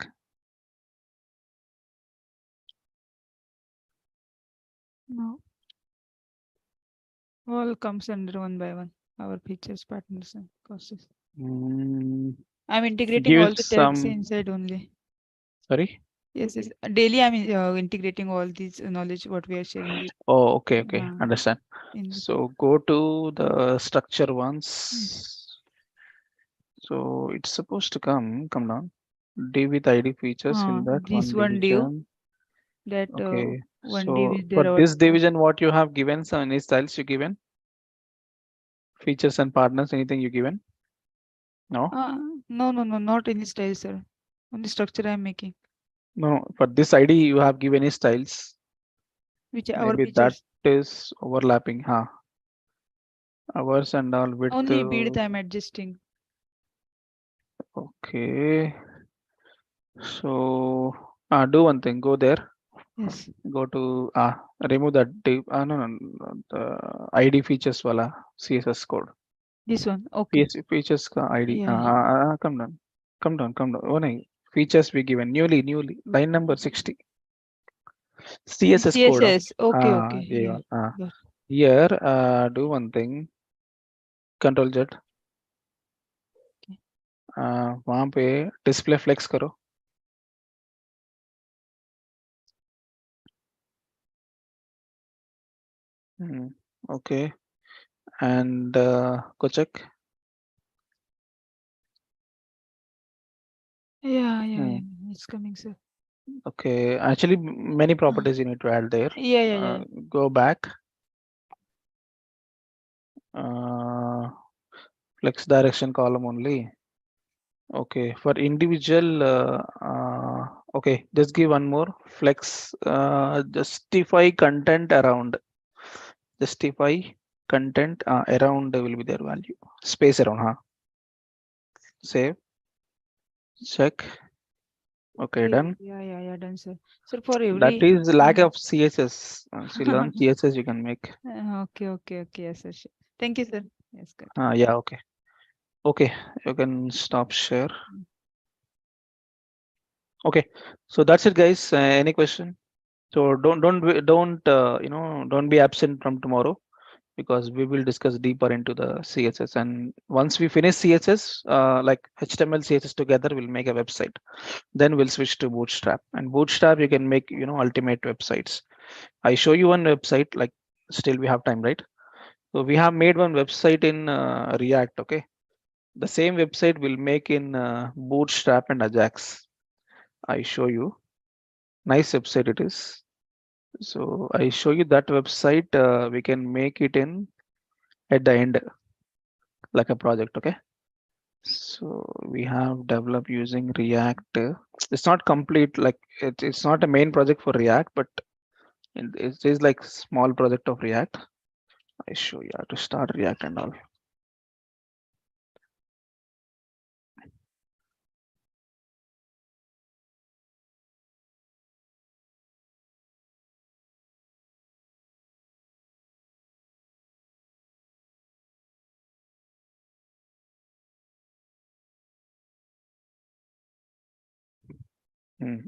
No, all comes under one by one. Our features, partners, and costs. Mm, I'm integrating give all the tags some. inside only. Sorry. Yes, yes. Daily, I'm integrating all these knowledge what we are sharing with Oh, okay. uh, Understand. in the. So go to the structure Yes. once. So it's supposed to come down. D with ID features in that This one one div division. that Okay. one div So is for there. Our this division, what you have given, some any styles you given? Features and partners, anything you given? No? no, no, no, not any style, sir. Only structure I'm making. No. For this ID, you have given any styles. Which our Maybe that features. is overlapping. Huh? Hours and all with. Only width I'm adjusting. Okay. So do one thing. Go there. Yes. Go to remove that div. No, the ID features wala CSS code. This one. Okay. Features ka ID. Yeah. Come down. Oh, no. Features we given newly line number 60. In CSS code. CSS. Okay, okay. ये Yeah. वाला, Got here do one thing. Control Z. okay. वहाँ पे display flex करो. Okay. And go check. Yeah. It's coming, sir. Okay. Actually, many Uh, properties you need to add there. yeah. Go back. Uh, Flex direction column only. Okay. For individual, okay. Just give one more flex. Justify content around. Justify content around will be their value. Space around. Huh? Save. Check. Okay. Done. Yeah. Done, sir. Sir, for That every. is lack of CSS. Once you learn CSS, you can make. Okay. Yes, sir. Sure. Thank you, sir. Yes, got it. Yeah. Okay. Okay. You can stop share. Okay. So that's it, guys. Any question? So don't be absent from tomorrow because we will discuss deeper into the CSS. And once we finish CSS, like HTML, CSS together, we'll make a website. Then we'll switch to Bootstrap. And Bootstrap, you can make ultimate websites. I show you one website. Like still we have time, right? So we have made one website in React. Okay, the same website we'll make in Bootstrap and Ajax. I show you. Nice website it is. So I show you that website. We can make it in at the end, like a project. Okay. So we have developed using React. It's not complete, like it's not a main project for React, but it is like small project of React. I show you how to start React and all.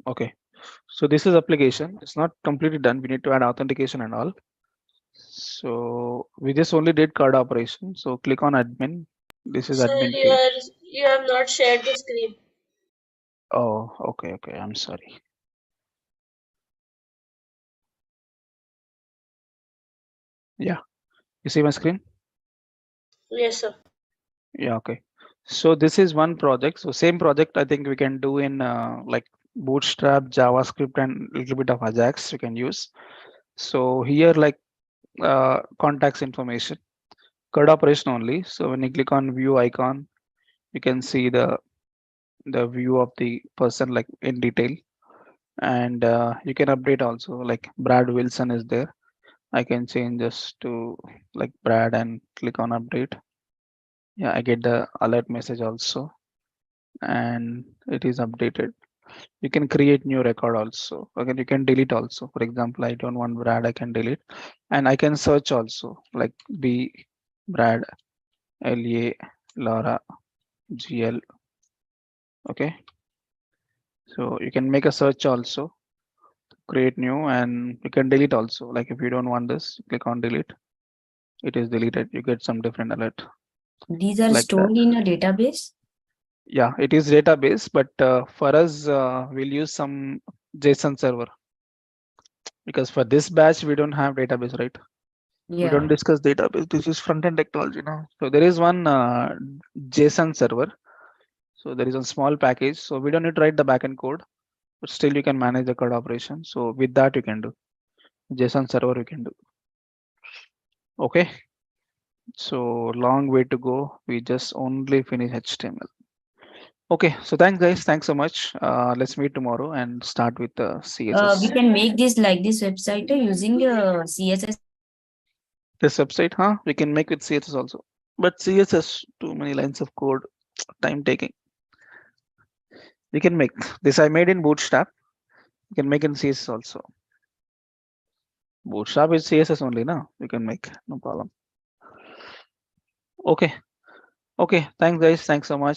Okay. So this is application. It's not completely done. We need to add authentication and all. So we just only did card operation. So click on admin. This is Sir, admin page. you have not shared the screen. Oh, okay, okay. I'm sorry. Yeah, you see my screen? Yes, sir. Yeah, okay. So this is one project. So same project I think we can do in like Bootstrap, JavaScript, and a little bit of Ajax we can use. So here like contacts information, card operation only. So when you click on view icon, you can see the view of the person like in detail, and you can update also. Like Brad Wilson is there. I can change this to like Brad and click on update. Yeah, I get the alert message also, and it is updated. You can create new record also. Again, you can delete also. For example, I don't want Brad, I can delete, and I can search also like B Brad LA Laura GL. Okay, so you can make a search also, create new, and you can delete also. Like if you don't want this, click on delete. It is deleted. You get some different alert These are like that. stored in a database. Yeah, it is database, but for us, we'll use some JSON server because for this batch we don't have database, right? We don't Yeah. discuss database. This is front end technology now. So there is one JSON server. So there is a small package. So we don't need to write the backend code, but still you can manage the code operation. So with that you can do JSON server. You can do. Okay. So long way to go. We just only finish HTML. Okay. So thanks guys. Thanks so much. Let's meet tomorrow and start with the We CSS. can make this like this website using CSS. This website, huh? We can make with CSS also. But CSS, too many lines of code, time taking. We can make this. I made in Bootstrap. You can make in CSS also. Bootstrap is CSS only, now. You can make, no problem. Okay. Okay. Thanks, guys. Thanks so much.